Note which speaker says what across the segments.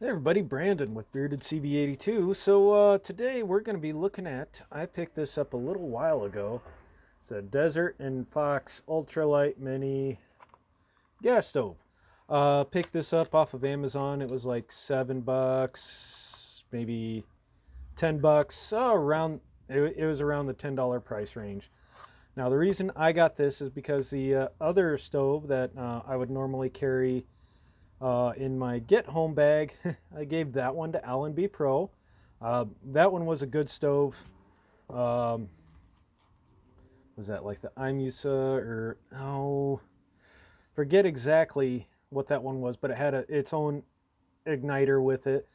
Speaker 1: Hey everybody, Brandon with Bearded CB82. Today we're going to be looking at, I picked this up a little while ago. It's a Desert and Fox Ultralight Mini gas stove. Picked this up off of Amazon. It was like $7, maybe $10. It was around the $10 price range. Now the reason I got this is because the other stove that I would normally carry in my get home bag, I gave that one to Allen B Pro. That one was a good stove. Um, was that like the Imusa or oh, forget exactly what that one was, but it had its own igniter with it.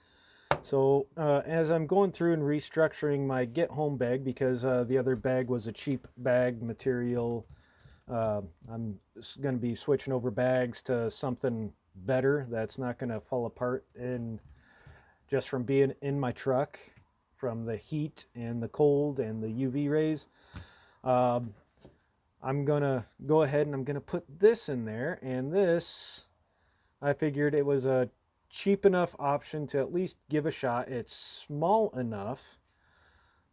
Speaker 1: So as I'm going through and restructuring my get home bag because the other bag was a cheap bag material, I'm going to be switching over bags to something better that's not going to fall apart in just from being in my truck from the heat and the cold and the UV rays. Um, I'm going to go ahead and I'm going to put this in there. And this, I figured it was a cheap enough option to at least give a shot. It's small enough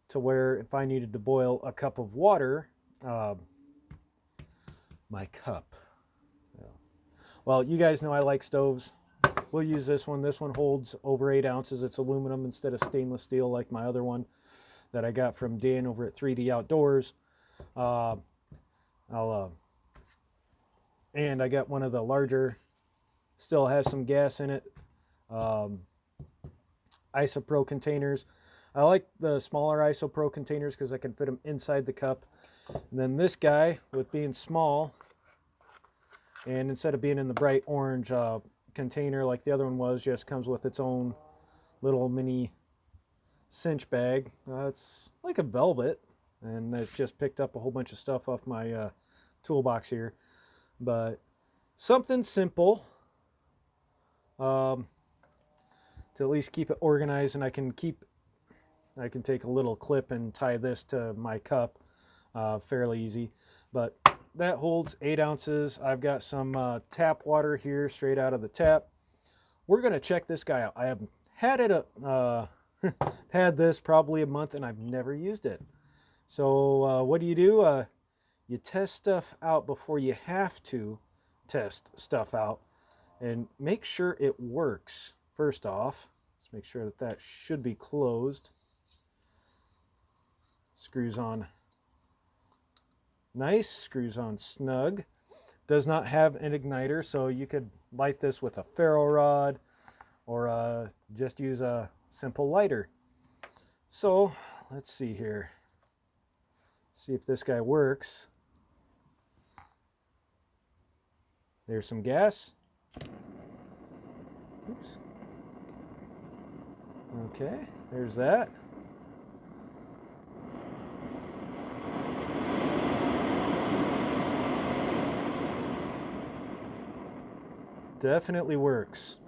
Speaker 1: to where if I needed to boil a cup of water, uh, my cup. Well, you guys know I like stoves. We'll use this one. This one holds over 8 ounces. It's aluminum instead of stainless steel like my other one that I got from Dan over at 3D Outdoors. Uh, and I got one of the larger, still has some gas in it, um, IsoPro containers. I like the smaller IsoPro containers because I can fit them inside the cup. And then this guy, with being small, and instead of being in the bright orange container like the other one was, just comes with its own little mini cinch bag. It's like a velvet, and it just picked up a whole bunch of stuff off my toolbox here. But something simple to at least keep it organized, and I can take a little clip and tie this to my cup fairly easy. But that holds 8 ounces. I've got some tap water here straight out of the tap. We're going to check this guy out. I have had it had this probably a month and I've never used it. So what do? You test stuff out before you have to test stuff out and make sure it works. First off, let's make sure that that should be closed. Screws on nice, screws on snug. Does not have an igniter, so you could light this with a ferro rod or just use a simple lighter. So let's see here. See if this guy works. There's some gas. Oops. Okay, there's that. Definitely works.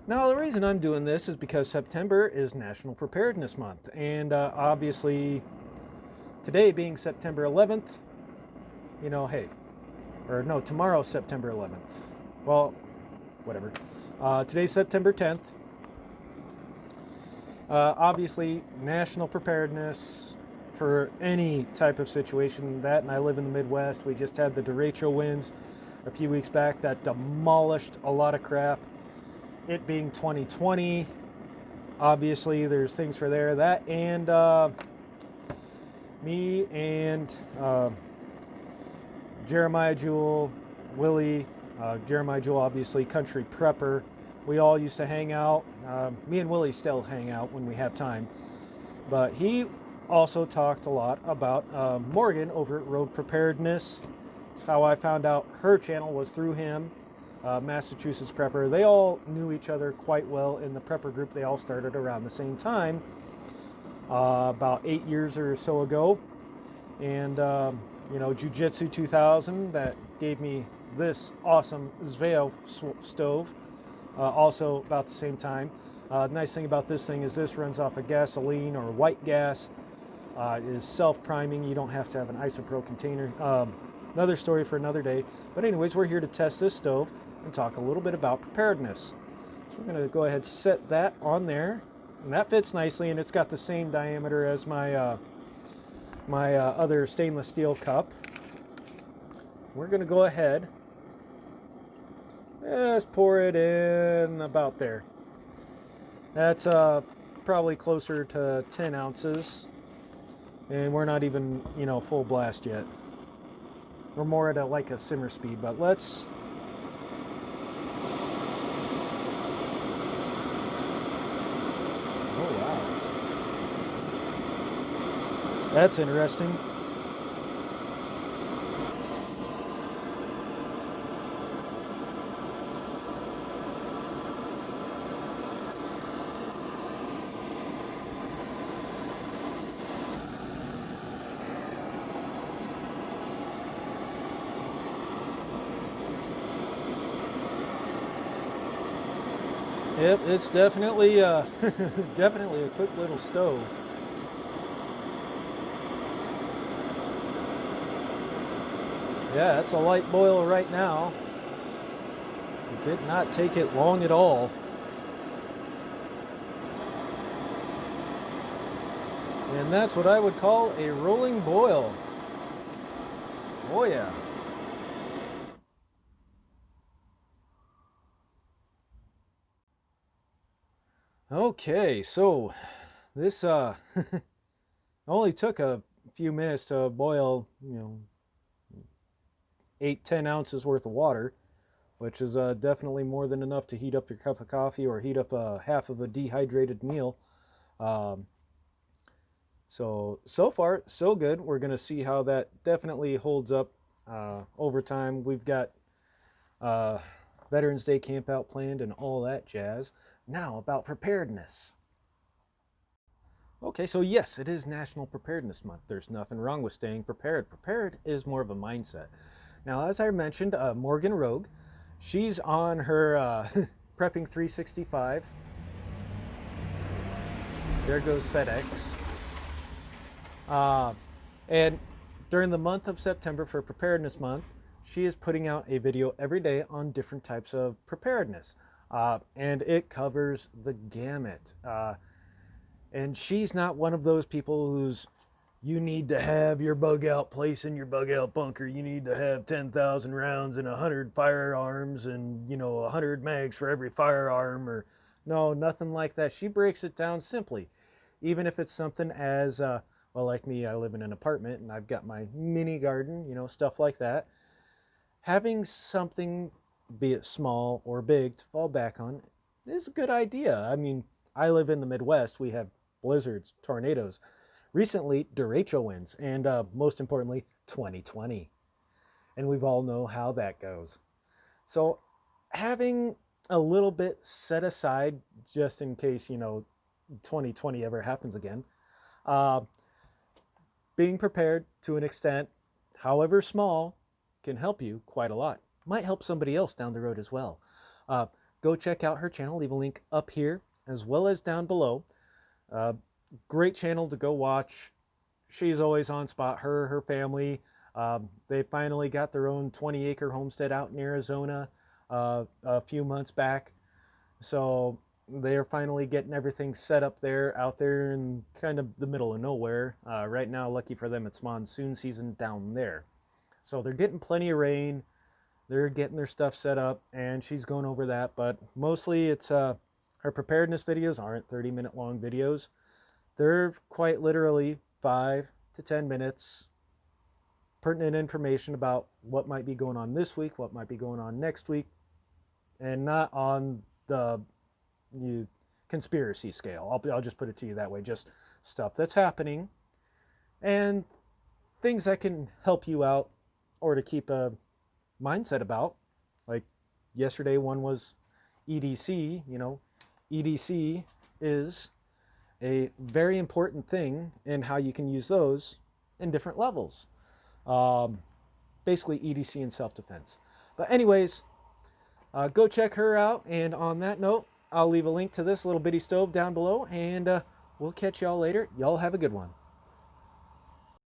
Speaker 1: Now, the reason I'm doing this is because September is National Preparedness Month. And obviously, today being September 11th, hey, or no, tomorrow's September 11th. Well, whatever. Today's September 10th. Obviously, national preparedness for any type of situation. That, and I live in the Midwest. We just had the derecho winds a few weeks back that demolished a lot of crap. It being 2020, obviously there's things for there. That and me and Jeremiah Jewell, Willie, Jeremiah Jewell, obviously country prepper. We all used to hang out. Me and Willie still hang out when we have time. But he also talked a lot about Morgan over at Road Preparedness. How I found out her channel was through him, Massachusetts Prepper. They all knew each other quite well in the prepper group. They all started around the same time, about 8 years or so ago. And, Jiu-Jitsu 2000, that gave me this awesome Zveo stove, also about the same time. The nice thing about this thing is this runs off of gasoline or white gas. It is self-priming. You don't have to have an IsoPro container. Another story for another day. But anyways, we're here to test this stove and talk a little bit about preparedness. So we're going to go ahead and set that on there. And that fits nicely, and it's got the same diameter as my other stainless steel cup. We're going to go ahead, just pour it in about there. That's probably closer to 10 ounces, and we're not even, full blast yet. We're more at like a simmer speed, but let's... Oh, wow. That's interesting. Yep, it's definitely definitely a quick little stove. Yeah, it's a light boil right now. It did not take it long at all. And that's what I would call a rolling boil. Oh yeah. Okay, so this only took a few minutes to boil, 8-10 ounces worth of water, which is definitely more than enough to heat up your cup of coffee or heat up half of a dehydrated meal. So far, so good. We're going to see how that definitely holds up over time. We've got Veterans Day camp out planned and all that jazz. Now about preparedness. Okay, so yes, it is National Preparedness Month. There's nothing wrong with staying prepared. Prepared is more of a mindset. Now, as I mentioned, Morgan Rogue, she's on her Prepping 365. There goes FedEx. And during the month of September for Preparedness Month, she is putting out a video every day on different types of preparedness. And it covers the gamut. And she's not one of those people who's, you need to have your bug out place in your bug out bunker. You need to have 10,000 rounds and 100 firearms and, 100 mags for every firearm. Or no, nothing like that. She breaks it down simply. Even if it's something as, well, like me, I live in an apartment and I've got my mini garden, stuff like that. Having something, be it small or big, to fall back on is a good idea. I mean, I live in the Midwest. We have blizzards, tornadoes, recently derecho winds, and most importantly, 2020. And we've all know how that goes. So having a little bit set aside just in case, 2020 ever happens again, being prepared to an extent, however small, can help you quite a lot. Might help somebody else down the road as well. Go check out her channel. Leave a link up here as well as down below. Great channel to go watch. She's always on spot. Her family. They finally got their own 20-acre homestead out in Arizona a few months back. So they're finally getting everything set up there, out there in kind of the middle of nowhere. Right now, lucky for them, it's monsoon season down there. So they're getting plenty of rain. They're getting their stuff set up, and she's going over that. But mostly it's her preparedness videos aren't 30-minute long videos. They're quite literally 5 to 10 minutes, pertinent information about what might be going on this week, what might be going on next week, and not on the conspiracy scale. I'll just put it to you that way. Just stuff that's happening and things that can help you out or to keep a mindset about. Like yesterday, one was EDC. EDC is a very important thing in how you can use those in different levels. Basically EDC and self-defense. But anyways, go check her out. And on that note, I'll leave a link to this little bitty stove down below, and we'll catch y'all later. Y'all have a good one.